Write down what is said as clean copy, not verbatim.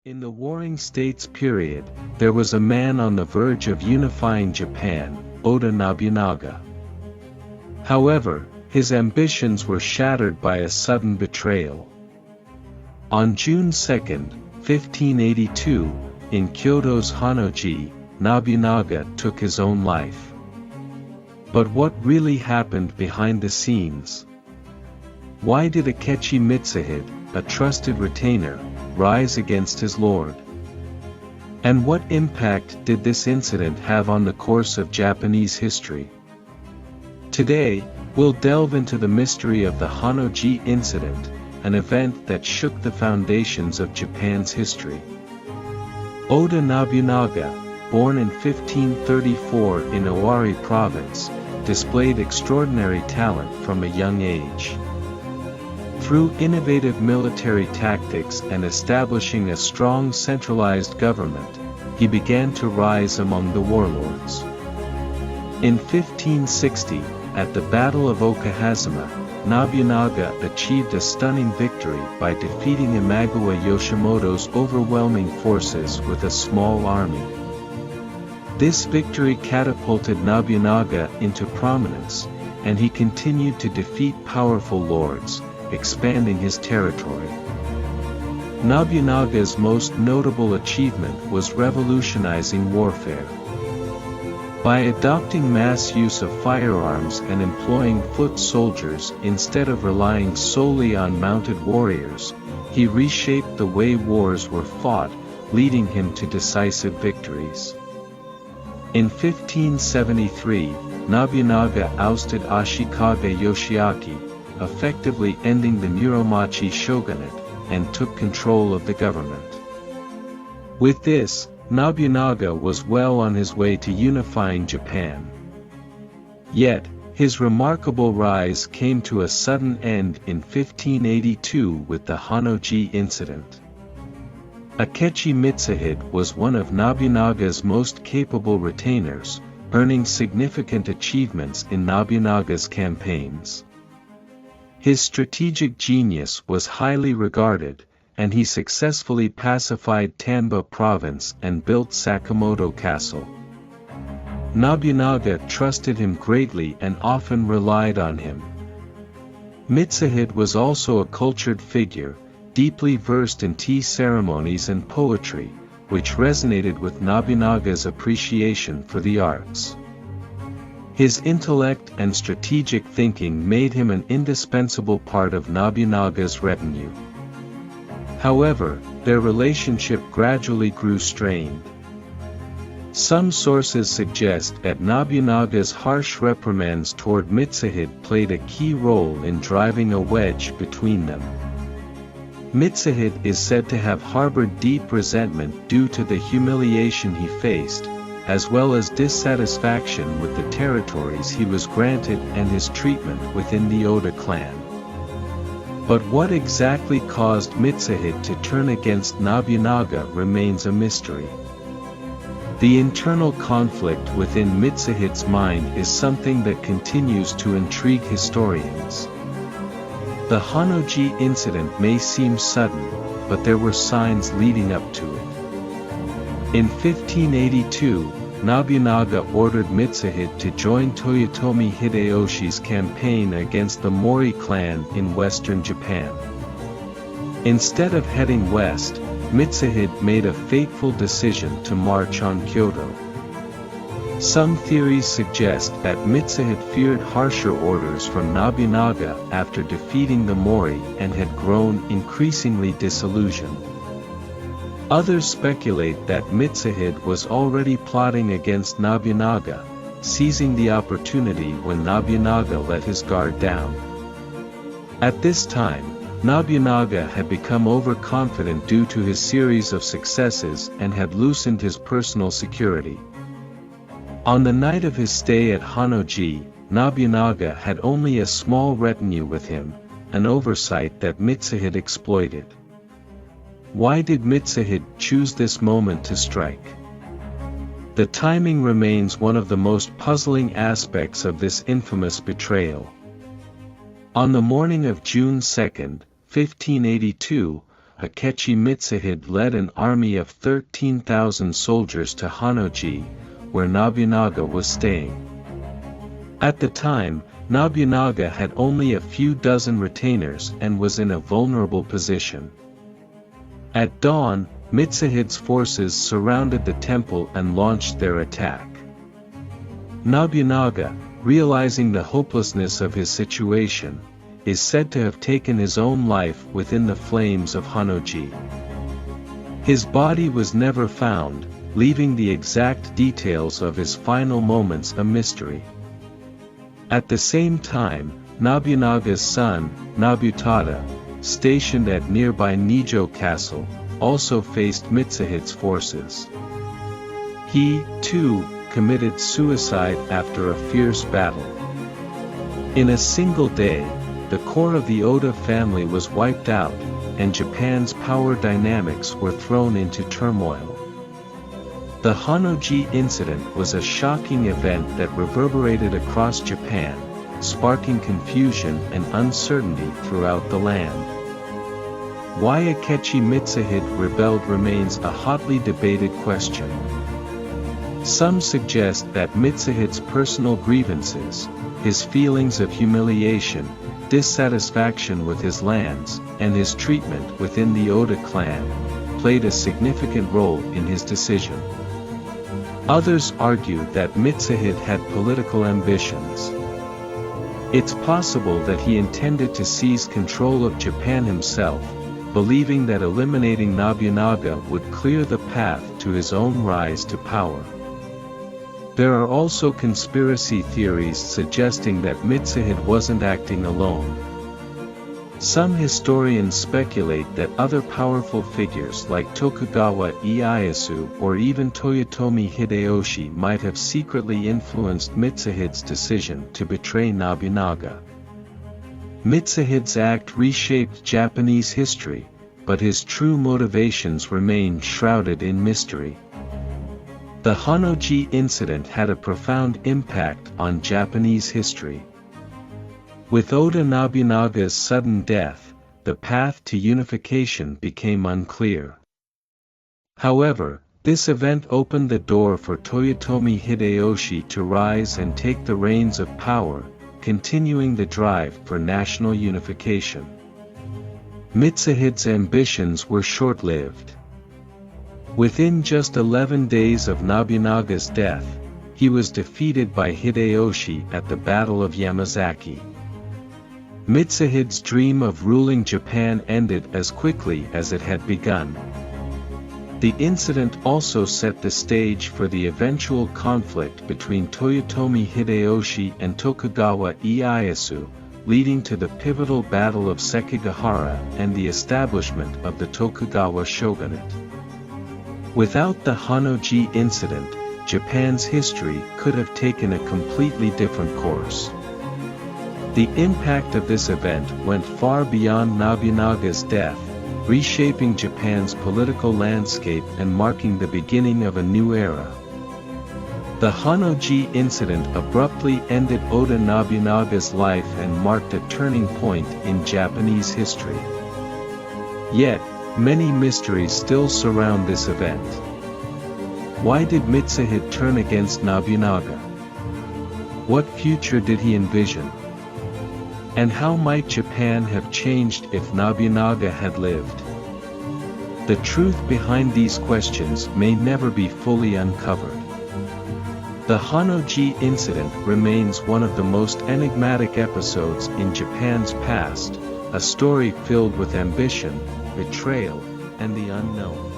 In the Warring States period, there was a man on the verge of unifying Japan, Oda Nobunaga. However, his ambitions were shattered by a sudden betrayal. On June 2, 1582, in Kyoto's Honno-ji, Nobunaga took his own life. But what really happened behind the scenes? Why did Akechi Mitsuhide, a trusted retainer, rise against his lord? And what impact did this incident have on the course of Japanese history? Today, we'll delve into the mystery of the Honno-ji Incident, an event that shook the foundations of Japan's history. Oda Nobunaga, born in 1534 in Owari Province, displayed extraordinary talent from a young age. Through innovative military tactics and establishing a strong centralized government, he began to rise among the warlords. In 1560, at the Battle of Okahazama, Nobunaga achieved a stunning victory by defeating Imagawa Yoshimoto's overwhelming forces with a small army. This victory catapulted Nobunaga into prominence, and he continued to defeat powerful lords, expanding his territory. Nobunaga's most notable achievement was revolutionizing warfare. By adopting mass use of firearms and employing foot soldiers instead of relying solely on mounted warriors, he reshaped the way wars were fought, leading him to decisive victories. In 1573, Nobunaga ousted Ashikaga Yoshiaki, effectively ending the Muromachi shogunate, and took control of the government. With this, Nobunaga was well on his way to unifying Japan. Yet, his remarkable rise came to a sudden end in 1582 with the Honno-ji Incident. Akechi Mitsuhide was one of Nobunaga's most capable retainers, earning significant achievements in Nobunaga's campaigns. His strategic genius was highly regarded, and he successfully pacified Tamba province and built Sakamoto Castle. Nobunaga trusted him greatly and often relied on him. Mitsuhide was also a cultured figure, deeply versed in tea ceremonies and poetry, which resonated with Nobunaga's appreciation for the arts. His intellect and strategic thinking made him an indispensable part of Nobunaga's retinue. However, their relationship gradually grew strained. Some sources suggest that Nobunaga's harsh reprimands toward Mitsuhide played a key role in driving a wedge between them. Mitsuhide is said to have harbored deep resentment due to the humiliation he faced, as well as dissatisfaction with the territories he was granted and his treatment within the Oda clan. But what exactly caused Mitsuhide to turn against Nobunaga remains a mystery. The internal conflict within Mitsuhide's mind is something that continues to intrigue historians. The Honno-ji Incident may seem sudden, but there were signs leading up to it. In 1582, Nobunaga ordered Mitsuhide to join Toyotomi Hideyoshi's campaign against the Mori clan in western Japan. Instead of heading west, Mitsuhide made a fateful decision to march on Kyoto. Some theories suggest that Mitsuhide feared harsher orders from Nobunaga after defeating the Mori and had grown increasingly disillusioned. Others speculate that Mitsuhide was already plotting against Nobunaga, seizing the opportunity when Nobunaga let his guard down. At this time, Nobunaga had become overconfident due to his series of successes and had loosened his personal security. On the night of his stay at Honno-ji, Nobunaga had only a small retinue with him, an oversight that Mitsuhide exploited. Why did Mitsuhide choose this moment to strike? The timing remains one of the most puzzling aspects of this infamous betrayal. On the morning of June 2, 1582, Akechi Mitsuhide led an army of 13,000 soldiers to Honno-ji, where Nobunaga was staying. At the time, Nobunaga had only a few dozen retainers and was in a vulnerable position. At dawn, Mitsuhide's forces surrounded the temple and launched their attack. Nobunaga, realizing the hopelessness of his situation, is said to have taken his own life within the flames of Honno-ji. His body was never found, leaving the exact details of his final moments a mystery. At the same time, Nobunaga's son, Nobutada, stationed at nearby Nijo Castle, also faced Mitsuhide's forces. He, too, committed suicide after a fierce battle. In a single day, the core of the Oda family was wiped out, and Japan's power dynamics were thrown into turmoil. The Honno-ji Incident was a shocking event that reverberated across Japan, sparking confusion and uncertainty throughout the land. Why Akechi Mitsuhide rebelled remains a hotly debated question. Some suggest that Mitsuhide's personal grievances, his feelings of humiliation, dissatisfaction with his lands, and his treatment within the Oda clan, played a significant role in his decision. Others argue that Mitsuhide had political ambitions. It's possible that he intended to seize control of Japan himself, believing that eliminating Nobunaga would clear the path to his own rise to power. There are also conspiracy theories suggesting that Mitsuhide wasn't acting alone. Some historians speculate that other powerful figures like Tokugawa Ieyasu or even Toyotomi Hideyoshi might have secretly influenced Mitsuhide's decision to betray Nobunaga. Mitsuhide's act reshaped Japanese history, but his true motivations remain shrouded in mystery. The Honno-ji Incident had a profound impact on Japanese history. With Oda Nobunaga's sudden death, the path to unification became unclear. However, this event opened the door for Toyotomi Hideyoshi to rise and take the reins of power, continuing the drive for national unification. Mitsuhide's ambitions were short-lived. Within just 11 days of Nobunaga's death, he was defeated by Hideyoshi at the Battle of Yamazaki. Mitsuhide's dream of ruling Japan ended as quickly as it had begun. The incident also set the stage for the eventual conflict between Toyotomi Hideyoshi and Tokugawa Ieyasu, leading to the pivotal Battle of Sekigahara and the establishment of the Tokugawa shogunate. Without the Honno-ji Incident, Japan's history could have taken a completely different course. The impact of this event went far beyond Nobunaga's death, reshaping Japan's political landscape and marking the beginning of a new era. The Honno-ji Incident abruptly ended Oda Nobunaga's life and marked a turning point in Japanese history. Yet, many mysteries still surround this event. Why did Mitsuhide turn against Nobunaga? What future did he envision? And how might Japan have changed if Nobunaga had lived? The truth behind these questions may never be fully uncovered. The Honno-ji Incident remains one of the most enigmatic episodes in Japan's past, a story filled with ambition, betrayal, and the unknown.